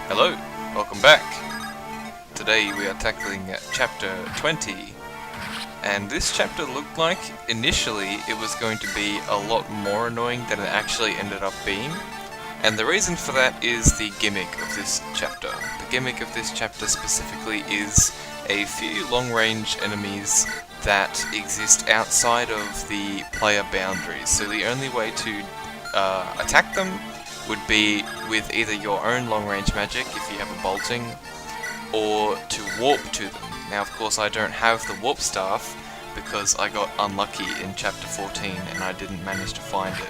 Hello, welcome back. Today we are tackling chapter 20, and this chapter looked like initially it was going to be a lot more annoying than it actually ended up being, and the reason for that is the gimmick of this chapter. The gimmick of this chapter specifically is a few long-range enemies that exist outside of the player boundaries, so the only way to attack them would be with either your own long-range magic, if you have a bolting, or to warp to them. Now, of course, I don't have the warp staff because I got unlucky in chapter 14 and I didn't manage to find it.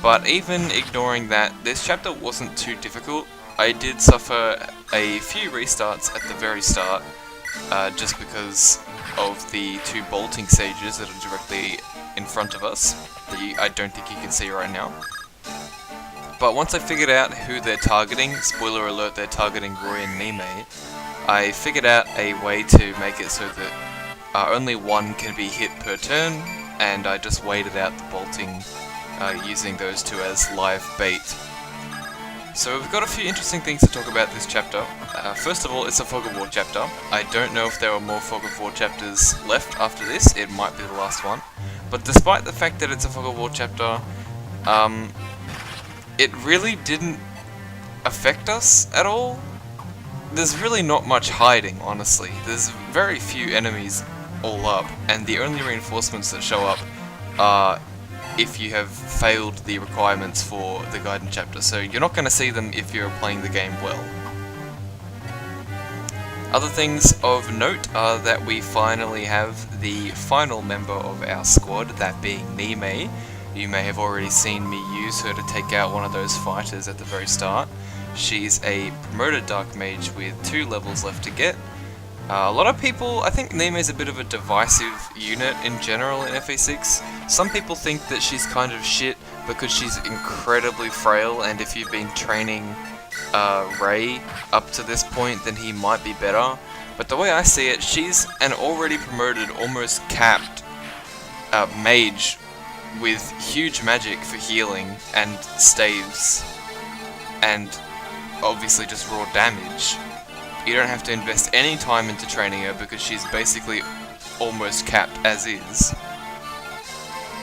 But even ignoring that, this chapter wasn't too difficult. I did suffer a few restarts at the very start, just because of the two bolting sages that are directly in front of us, that I don't think you can see right now. But once I figured out who they're targeting, spoiler alert, they're targeting Roy and Niime, I figured out a way to make it so that only one can be hit per turn, and I just waited out the bolting using those two as live bait. So we've got a few interesting things to talk about this chapter. First of all, it's a Fog of War chapter. I don't know if there are more Fog of War chapters left after this, it might be the last one. But despite the fact that it's a Fog of War chapter, it really didn't affect us at all. There's really not much hiding, honestly. There's very few enemies all up, and the only reinforcements that show up are if you have failed the requirements for the Guidance chapter, so you're not going to see them if you're playing the game well. Other things of note are that we finally have the final member of our squad, that being Niime. You may have already seen me use her to take out one of those fighters at the very start. She's a promoted Dark Mage with 2 levels left to get. A lot of people, I think Niime is a bit of a divisive unit in general in FE6. Some people think that she's kind of shit because she's incredibly frail, and if you've been training Ray up to this point, then he might be better. But the way I see it, she's an already promoted, almost capped mage with huge magic for healing and staves, and obviously just raw damage. You don't have to invest any time into training her because she's basically almost capped as is.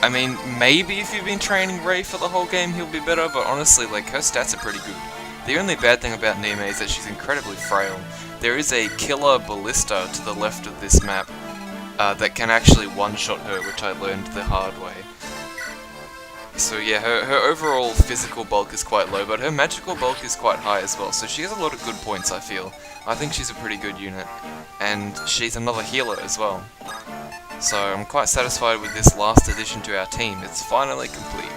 I mean, maybe if you've been training Ray for the whole game he'll be better, but honestly, like, her stats are pretty good. The only bad thing about Niime is that she's incredibly frail. There is a killer ballista to the left of this map that can actually one-shot her, which I learned the hard way. So yeah, her overall physical bulk is quite low, but her magical bulk is quite high as well, so she has a lot of good points, I feel. I think she's a pretty good unit, and she's another healer as well. So I'm quite satisfied with this last addition to our team. It's finally complete.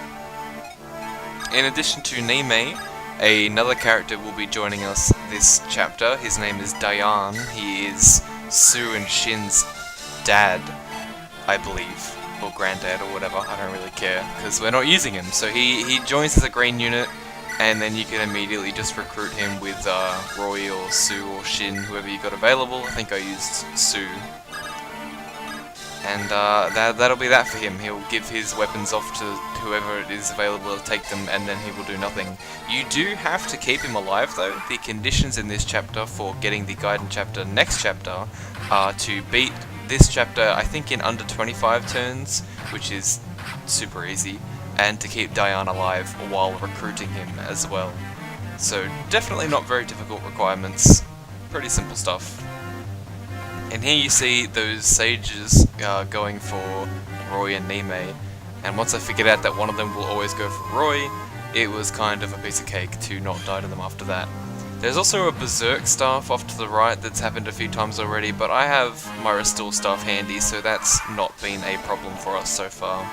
In addition to Niime, another character will be joining us this chapter. His name is Dayan. He is Sue and Shin's dad, I believe. Or granddad or whatever, I don't really care, because we're not using him. So he joins as a green unit, and then you can immediately just recruit him with Roy or Sue or Shin, whoever you got available. I think I used Sue. And that'll be that for him. He'll give his weapons off to whoever it is available to take them, and then he will do nothing. You do have to keep him alive though. The conditions in this chapter for getting the Guidance chapter next chapter are to beat this chapter, I think, in under 25 turns, which is super easy, and to keep Dayan alive while recruiting him as well. So definitely not very difficult requirements, pretty simple stuff. And here you see those sages going for Roy and Niime, and once I figured out that one of them will always go for Roy, it was kind of a piece of cake to not die to them after that. There's also a Berserk staff off to the right that's happened a few times already, but I have my Restore staff handy, so that's not been a problem for us so far.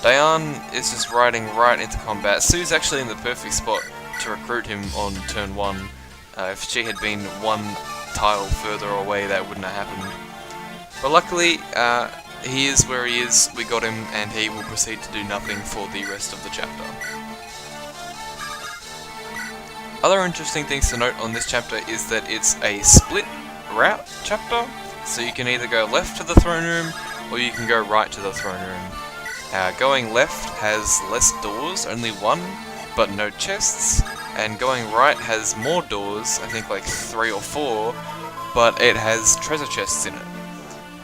Dayan is just riding right into combat. Sue's actually in the perfect spot to recruit him on turn 1. If she had been one tile further away, that wouldn't have happened. But luckily, he is where he is, we got him, and he will proceed to do nothing for the rest of the chapter. Other interesting things to note on this chapter is that it's a split route chapter, so you can either go left to the throne room, or you can go right to the throne room. Going left has less doors, only one, but no chests, and going right has more doors, I think like 3 or 4, but it has treasure chests in it.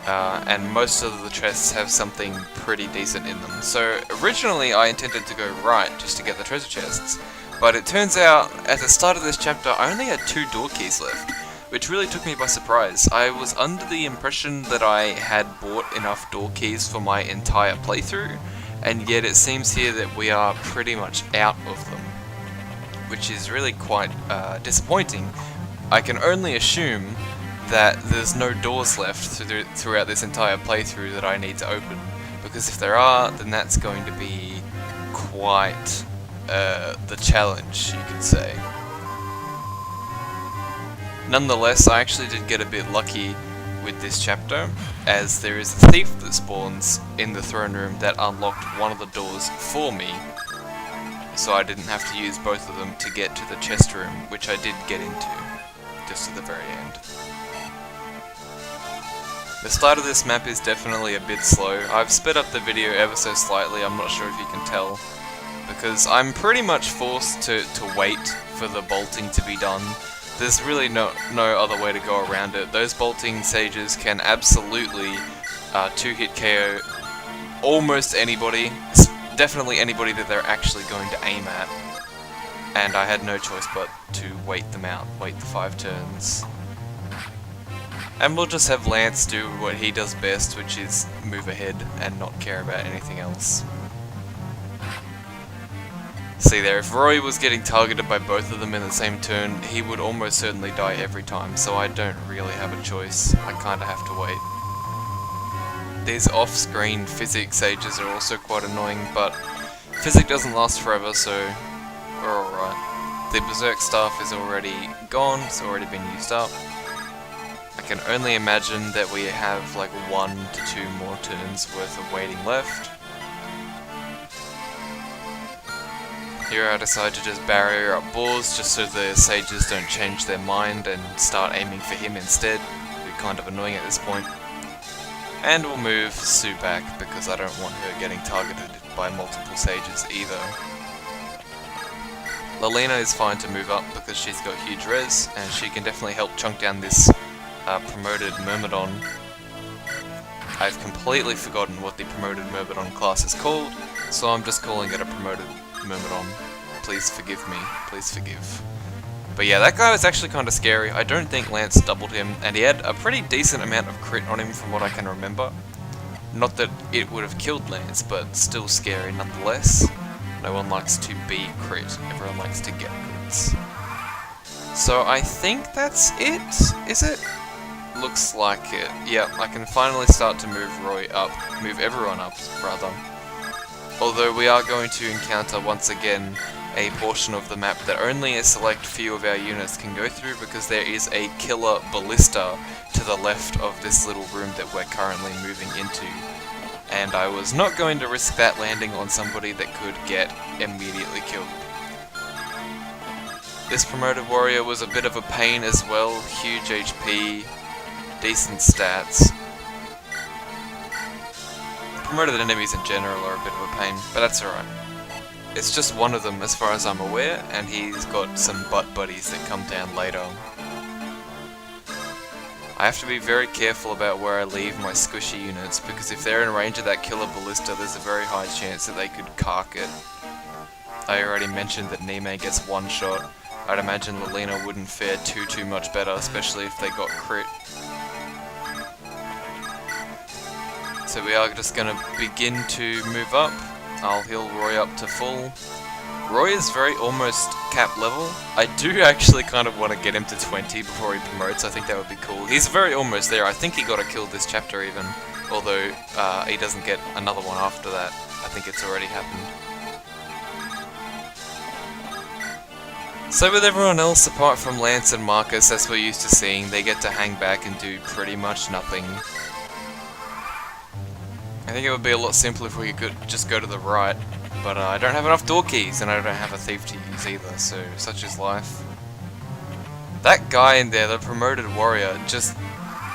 And most of the chests have something pretty decent in them. So originally I intended to go right just to get the treasure chests, but it turns out at the start of this chapter I only had 2 door keys left, which really took me by surprise. I was under the impression that I had bought enough door keys for my entire playthrough, and yet it seems here that we are pretty much out of them, which is really quite disappointing. I can only assume that there's no doors left throughout this entire playthrough that I need to open, because if there are, then that's going to be quite the challenge, you could say. Nonetheless, I actually did get a bit lucky with this chapter, as there is a thief that spawns in the throne room that unlocked one of the doors for me, so I didn't have to use both of them to get to the chest room, which I did get into, just at the very end. The start of this map is definitely a bit slow. I've sped up the video ever so slightly, I'm not sure if you can tell, because I'm pretty much forced to wait for the bolting to be done. There's really no other way to go around it. Those bolting sages can absolutely 2-hit KO almost anybody, definitely anybody that they're actually going to aim at, and I had no choice but to wait them out, wait the 5 turns. And we'll just have Lance do what he does best, which is move ahead and not care about anything else. See there, if Roy was getting targeted by both of them in the same turn, he would almost certainly die every time, so I don't really have a choice. I kinda have to wait. These off-screen physics sages are also quite annoying, but physics doesn't last forever, so we're alright. The berserk staff is already gone, it's already been used up. I can only imagine that we have like 1 to 2 more turns worth of waiting left. Here I decide to just barrier up boars just so the sages don't change their mind and start aiming for him instead. It'd be kind of annoying at this point. And we'll move Sue back because I don't want her getting targeted by multiple sages either. Lilina is fine to move up because she's got huge res and she can definitely help chunk down this promoted Myrmidon. I've completely forgotten what the promoted Myrmidon class is called, so I'm just calling it a promoted Myrmidon. Please forgive me, please forgive. But yeah, that guy was actually kind of scary. I don't think Lance doubled him, and he had a pretty decent amount of crit on him from what I can remember. Not that it would have killed Lance, but still scary nonetheless. No one likes to be crit, everyone likes to get crits. So I think that's it, is it? Looks like it. Yeah, I can finally start to move Roy up, move everyone up, rather. Although we are going to encounter once again a portion of the map that only a select few of our units can go through because there is a killer ballista to the left of this little room that we're currently moving into. And I was not going to risk that landing on somebody that could get immediately killed. This promoted warrior was a bit of a pain as well, huge HP, decent stats. Promoted enemies in general are a bit of a pain, but that's alright. It's just one of them as far as I'm aware, and he's got some butt buddies that come down later. I have to be very careful about where I leave my squishy units, because if they're in range of that killer ballista, there's a very high chance that they could cark it. I already mentioned that Niime gets one shot. I'd imagine Lilina wouldn't fare too much better, especially if they got crit. So we are just going to begin to move up. I'll heal Roy up to full. Roy is almost cap level. I do actually kind of want to get him to 20 before he promotes. I think that would be cool. He's very almost there. I think he got a kill this chapter even. Although he doesn't get another one after that. I think it's already happened. So with everyone else apart from Lance and Marcus, as we're used to seeing, they get to hang back and do pretty much nothing. I think it would be a lot simpler if we could just go to the right, but I don't have enough door keys and I don't have a thief to use either, so such is life. That guy in there, the promoted warrior,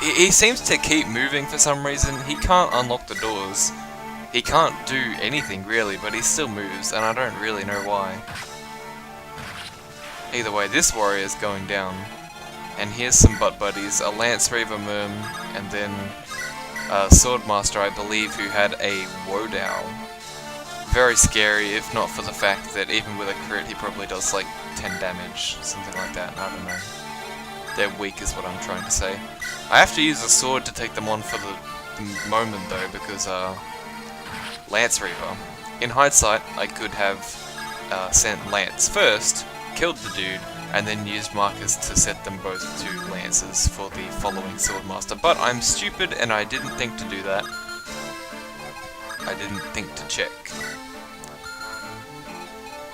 he seems to keep moving for some reason. He can't unlock the doors. He can't do anything really, but he still moves and I don't really know why. Either way, this warrior is going down. And here's some butt buddies, a Lance Reaver Merm, and then a Swordmaster, I believe, who had a Wodow. Very scary, if not for the fact that even with a crit, he probably does like 10 damage, something like that, I don't know. They're weak is what I'm trying to say. I have to use a sword to take them on for the moment though, because Lance Reaver. In hindsight, I could have sent Lance first, killed the dude, and then used Marcus to set them both to Lances for the following Swordmaster. But I'm stupid and I didn't think to do that. I didn't think to check.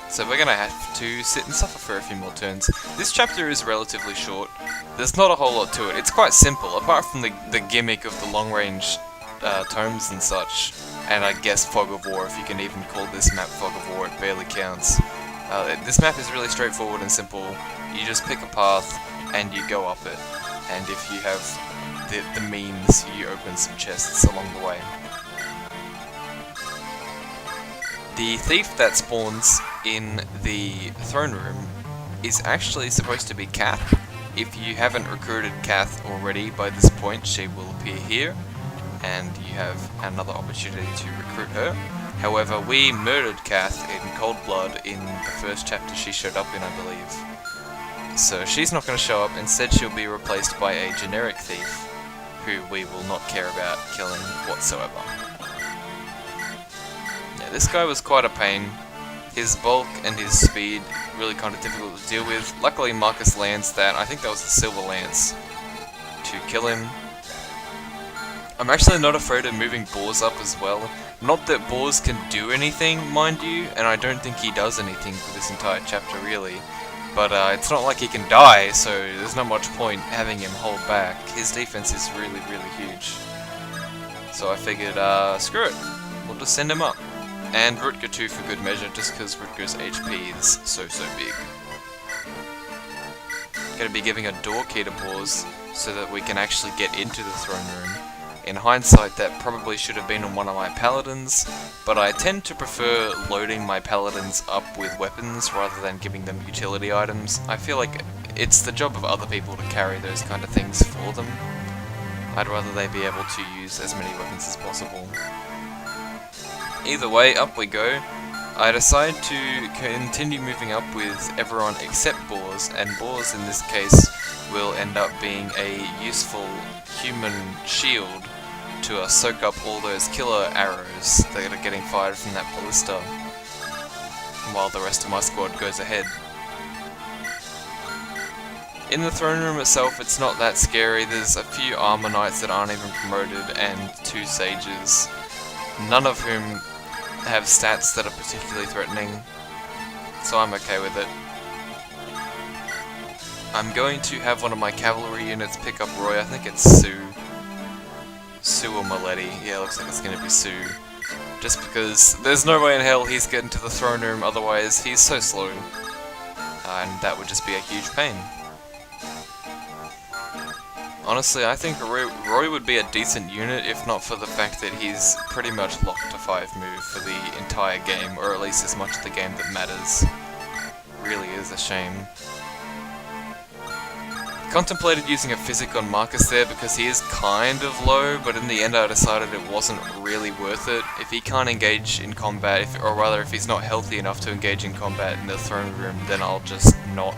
So we're gonna have to sit and suffer for a few more turns. This chapter is relatively short. There's not a whole lot to it. It's quite simple, apart from the gimmick of the long-range tomes and such. And I guess Fog of War, if you can even call this map Fog of War, it barely counts. This map is really straightforward and simple. You just pick a path and you go up it. And if you have the means, you open some chests along the way. The thief that spawns in the throne room is actually supposed to be Kath. If you haven't recruited Kath already by this point, she will appear here, and you have another opportunity to recruit her. However, we murdered Kath in cold blood in the first chapter she showed up in, I believe. So she's not going to show up, instead she'll be replaced by a generic thief, who we will not care about killing whatsoever. Yeah, this guy was quite a pain. His bulk and his speed really kind of difficult to deal with. Luckily Marcus lands that, I think that was the Silver Lance, to kill him. I'm actually not afraid of moving Boars up as well. Not that Boars can do anything, mind you, and I don't think he does anything for this entire chapter really. But it's not like he can die, so there's not much point having him hold back. His defense is really, really huge. So I figured, screw it, we'll just send him up. And Rutger too for good measure, just because Rutger's HP is so big. Gonna be giving a door key to Boars, so that we can actually get into the throne room. In hindsight, that probably should have been on one of my paladins, but I tend to prefer loading my paladins up with weapons rather than giving them utility items. I feel like it's the job of other people to carry those kind of things for them. I'd rather they be able to use as many weapons as possible. Either way, up we go. I decide to continue moving up with everyone except Boars, and Boars in this case will end up being a useful human shield to soak up all those killer arrows that are getting fired from that ballista, while the rest of my squad goes ahead. In the throne room itself, it's not that scary. There's a few armor knights that aren't even promoted and 2 sages, none of whom have stats that are particularly threatening, so I'm okay with it. I'm going to have one of my cavalry units pick up Roy. I think it's Sue or Milady. Yeah, looks like it's going to be Sue. Just because there's no way in hell he's getting to the throne room, otherwise he's so slow. And that would just be a huge pain. Honestly, I think Roy would be a decent unit if not for the fact that he's pretty much locked to 5 move for the entire game, or at least as much of the game that matters. Really is a shame. Contemplated using a physic on Marcus there because he is kind of low, but in the end I decided it wasn't really worth it. If he can't engage in combat, or rather if he's not healthy enough to engage in combat in the throne room, then I'll just not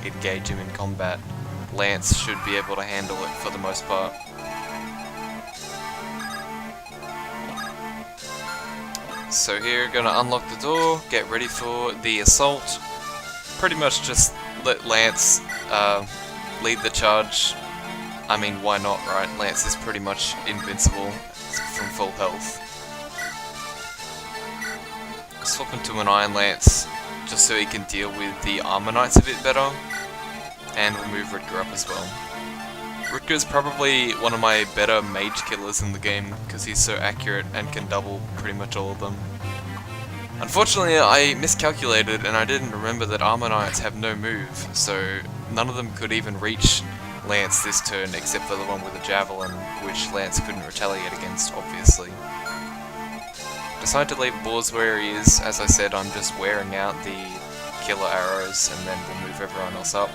engage him in combat. Lance should be able to handle it for the most part. So here, gonna unlock the door, get ready for the assault. Pretty much just let Lance lead the charge. I mean, why not, right? Lance is pretty much invincible from full health. Swap into an Iron Lance just so he can deal with the Armor Knights a bit better. And we'll move Rutger up as well. Rutger's probably one of my better mage killers in the game because he's so accurate and can double pretty much all of them. Unfortunately, I miscalculated and I didn't remember that Armor Knights have no move, so none of them could even reach Lance this turn except for the one with the Javelin, which Lance couldn't retaliate against, obviously. Decided to leave Boars where he is. As I said, I'm just wearing out the killer arrows, and then we'll move everyone else up.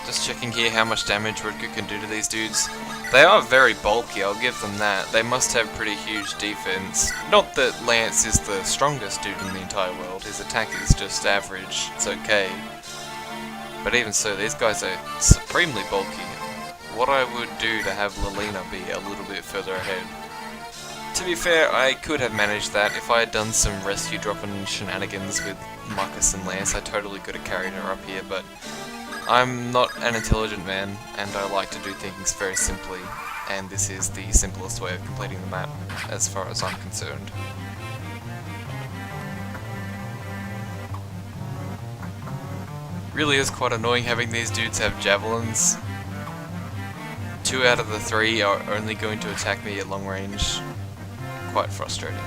Just checking here how much damage Rutger can do to these dudes. They are very bulky, I'll give them that. They must have pretty huge defense. Not that Lance is the strongest dude in the entire world, his attack is just average, it's okay. But even so, these guys are supremely bulky. What I would do to have Lilina be a little bit further ahead. To be fair, I could have managed that. If I had done some rescue dropping shenanigans with Marcus and Lance, I totally could have carried her up here, but I'm not an intelligent man, and I like to do things very simply, and this is the simplest way of completing the map, as far as I'm concerned. Really is quite annoying having these dudes have javelins. 2 out of the 3 are only going to attack me at long range. Quite frustrating.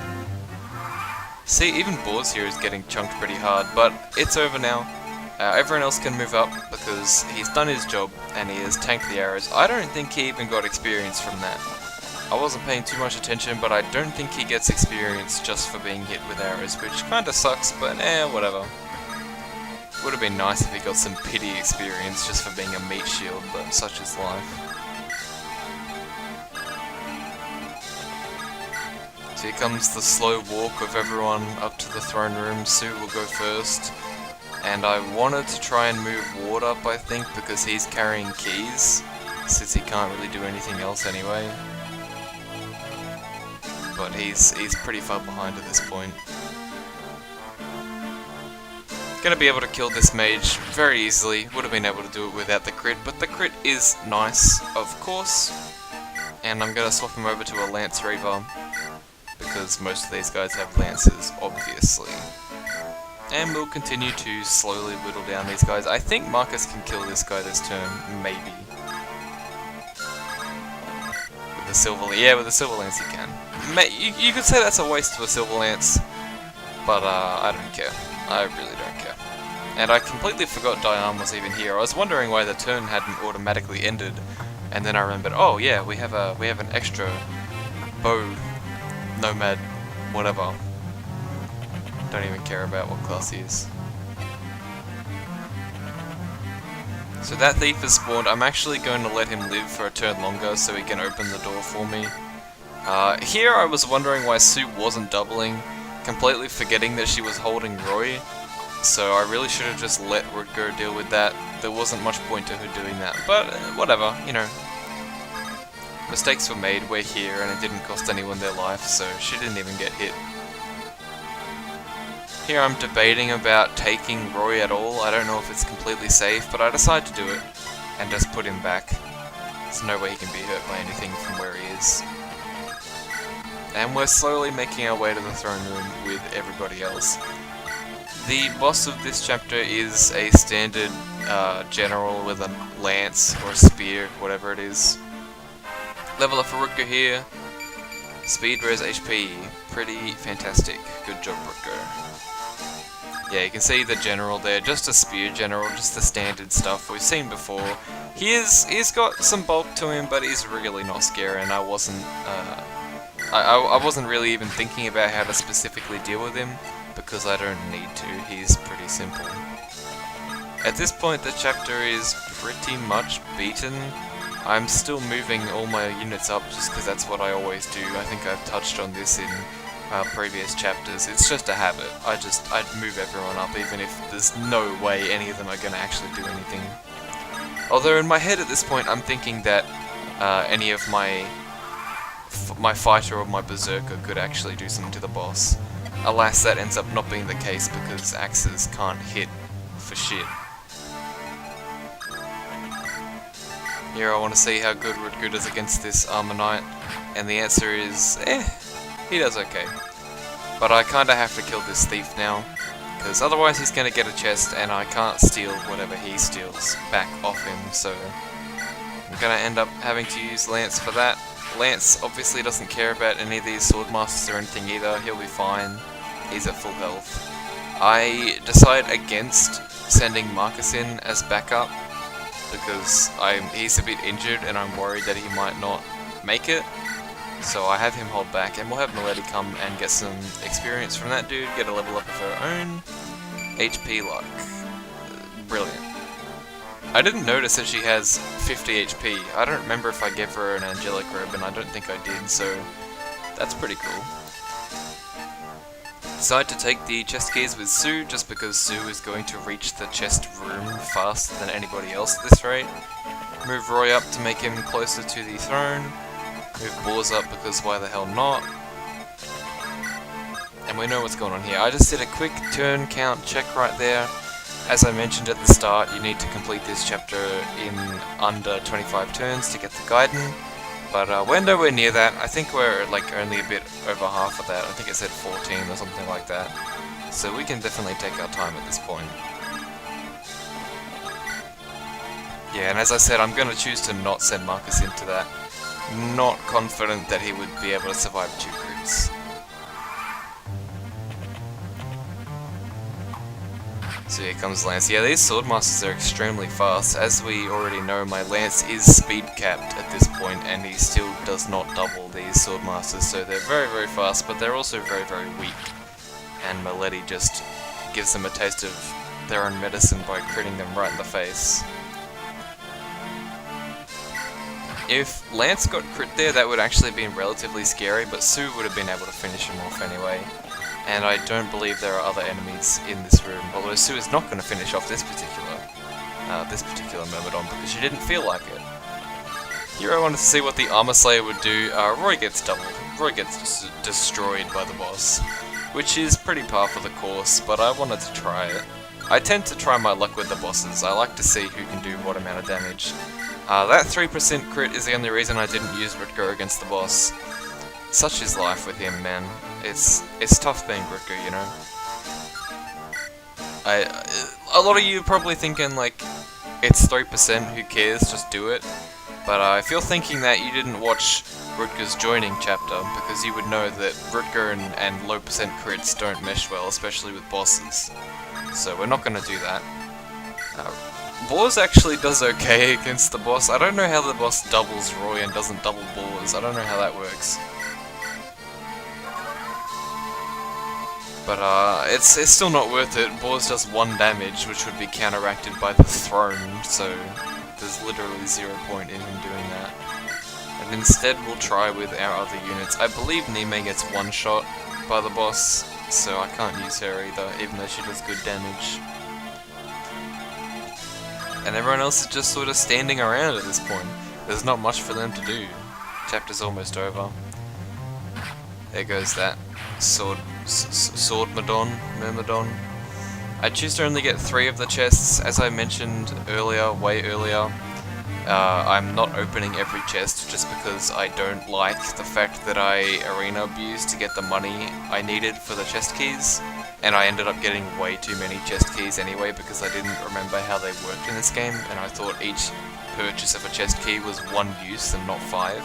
See, even Boars here is getting chunked pretty hard, but it's over now. Everyone else can move up because he's done his job and he has tanked the arrows. I don't think he even got experience from that. I wasn't paying too much attention, but I don't think he gets experience just for being hit with arrows, which kinda sucks, but whatever. Would have been nice if he got some pity experience just for being a meat shield, but such is life. So here comes the slow walk of everyone up to the throne room. Sue will go first. And I wanted to try and move Ward up, I think, because he's carrying keys, since he can't really do anything else anyway. But he's pretty far behind at this point. Gonna be able to kill this mage very easily. Would have been able to do it without the crit, but the crit is nice, of course. And I'm gonna swap him over to a Lance Reaver, because most of these guys have lances, obviously. And we'll continue to slowly whittle down these guys. I think Marcus can kill this guy this turn, maybe. With the silver, with the silver lance he can. You could say that's a waste of a silver lance, but I don't care. I really don't care. And I completely forgot Diane was even here. I was wondering why the turn hadn't automatically ended, and then I remembered, oh yeah, we have an extra bow, nomad, whatever. Don't even care about what class he is. So that thief has spawned. I'm actually going to let him live for a turn longer so he can open the door for me. Here I was wondering why Sue wasn't doubling, completely forgetting that she was holding Roy. So I really should have just let Rutger deal with that. There wasn't much point to her doing that, but whatever, you know. Mistakes were made, we're here, and it didn't cost anyone their life, so she didn't even get hit. Here I'm debating about taking Roy at all. I don't know if it's completely safe, but I decide to do it and just put him back. There's no way he can be hurt by anything from where he is. And we're slowly making our way to the throne room with everybody else. The boss of this chapter is a standard general with a lance or a spear, whatever it is. Level up for Rutger here. Speed, res, HP. Pretty fantastic. Good job, Rutger. Yeah, you can see the general there, just a spear general, just the standard stuff we've seen before. He's got some bulk to him, but he's really not scary, and I wasn't really even thinking about how to specifically deal with him, because I don't need to, he's pretty simple. At this point the chapter is pretty much beaten. I'm still moving all my units up just because that's what I always do. I think I've touched on this in previous chapters. It's just a habit. I'd move everyone up even if there's no way any of them are going to actually do anything. Although in my head at this point I'm thinking that any of my fighter or my berserker could actually do something to the boss. Alas, that ends up not being the case because axes can't hit for shit. Here I want to see how good Rutger does against this Armor Knight, and the answer is, he does okay. But I kinda have to kill this thief now, because otherwise he's gonna get a chest and I can't steal whatever he steals back off him, so I'm gonna end up having to use Lance for that. Lance obviously doesn't care about any of these swordmasters or anything either, he'll be fine, he's at full health. I decide against sending Marcus in as backup, because he's a bit injured and I'm worried that he might not make it. So I have him hold back, and we'll have Milady come and get some experience from that dude, get a level up of her own. HP luck. Brilliant. I didn't notice that she has 50 HP. I don't remember if I gave her an angelic robe, and I don't think I did, so that's pretty cool. Decide to take the chest keys with Sue, just because Sue is going to reach the chest room faster than anybody else at this rate. Move Roy up to make him closer to the throne. Move Boars up because why the hell not? And we know what's going on here. I just did a quick turn count check right there. As I mentioned at the start, you need to complete this chapter in under 25 turns to get the Gaiden. But we're nowhere near that. I think we're like only a bit over half of that. I think it said 14 or something like that. So we can definitely take our time at this point. Yeah, and as I said, I'm going to choose to not send Marcus into that. Not confident that he would be able to survive 2 crits. So here comes Lance. Yeah, these Swordmasters are extremely fast. As we already know, my Lance is speed capped at this point, and he still does not double these Swordmasters, so they're very, very fast, but they're also very, very weak. And Milady just gives them a taste of their own medicine by critting them right in the face. If Lance got crit there, that would actually have been relatively scary, but Sue would have been able to finish him off anyway. And I don't believe there are other enemies in this room, although Sue is not going to finish off this particular Myrmidon because she didn't feel like it. Here I wanted to see what the Armor Slayer would do. Roy gets doubled. Roy gets destroyed by the boss, which is pretty par for the course, but I wanted to try it. I tend to try my luck with the bosses. I like to see who can do what amount of damage. That 3% crit is the only reason I didn't use Rutger against the boss. Such is life with him, man. It's tough being Rutger, you know. A lot of you are probably thinking like, it's 3%, who cares, just do it. But if you're thinking that, you didn't watch Rutger's joining chapter, because you would know that Rutger and low percent crits don't mesh well, especially with bosses. So we're not going to do that. Boars actually does okay against the boss. I don't know how the boss doubles Roy and doesn't double Boars. I don't know how that works. But it's still not worth it. Boars does 1 damage, which would be counteracted by the throne, so there's literally 0 point in him doing that. And instead we'll try with our other units. I believe Niime gets 1 shot by the boss, so I can't use her either, even though she does good damage. And everyone else is just sort of standing around at this point. There's not much for them to do. Chapter's almost over. There goes that Myrmidon. I choose to only get 3 of the chests, as I mentioned earlier, way earlier. I'm not opening every chest just because I don't like the fact that I arena abused to get the money I needed for the chest keys. And I ended up getting way too many chest keys anyway because I didn't remember how they worked in this game, and I thought each purchase of a chest key was 1 use and not 5.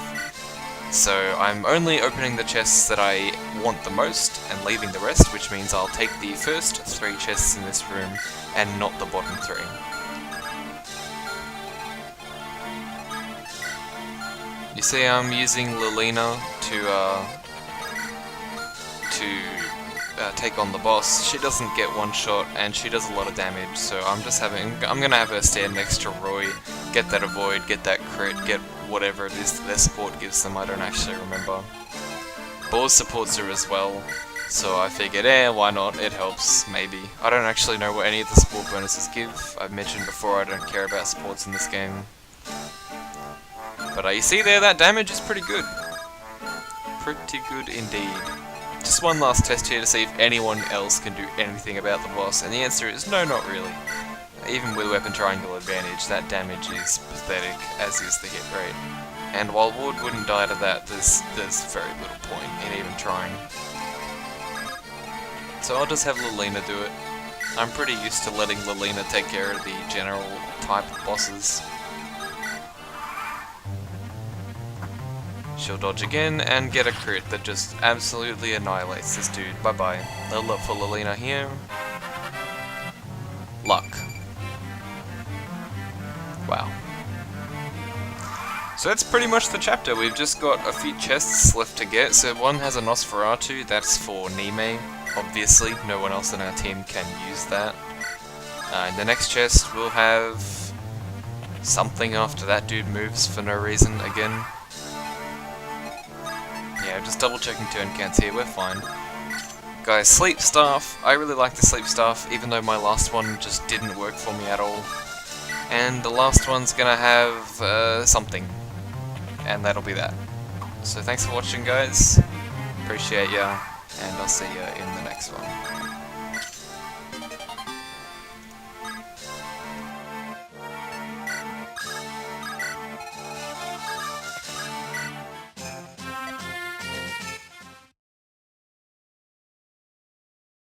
So I'm only opening the chests that I want the most and leaving the rest, which means I'll take the first 3 chests in this room and not the bottom 3. You see, I'm using Lilina to take on the boss. She doesn't get 1 shot and she does a lot of damage, so I'm gonna have her stand next to Roy, get that avoid, get that crit, get whatever it is that their support gives them. I don't actually remember. Boars supports her as well, so I figured, why not, it helps, maybe. I don't actually know what any of the support bonuses give. I've mentioned before I don't care about supports in this game. But you see there, that damage is pretty good. Pretty good indeed. Just one last test here to see if anyone else can do anything about the boss, and the answer is no, not really. Even with weapon triangle advantage, that damage is pathetic, as is the hit rate. And while Ward wouldn't die to that, there's very little point in even trying. So I'll just have Lilina do it. I'm pretty used to letting Lilina take care of the general type bosses. She'll dodge again and get a crit that just absolutely annihilates this dude. Bye bye. Level up for Lilina here. Luck. Wow. So that's pretty much the chapter. We've just got a few chests left to get. So one has a Nosferatu, that's for Niime. Obviously, no one else in our team can use that. In the next chest, we'll have something after that dude moves for no reason again. Yeah, just double checking turn counts here, we're fine. Guys, sleep staff. I really like the sleep staff, even though my last one just didn't work for me at all. And the last one's gonna have something. And that'll be that. So thanks for watching, guys. Appreciate ya, and I'll see ya in the next one.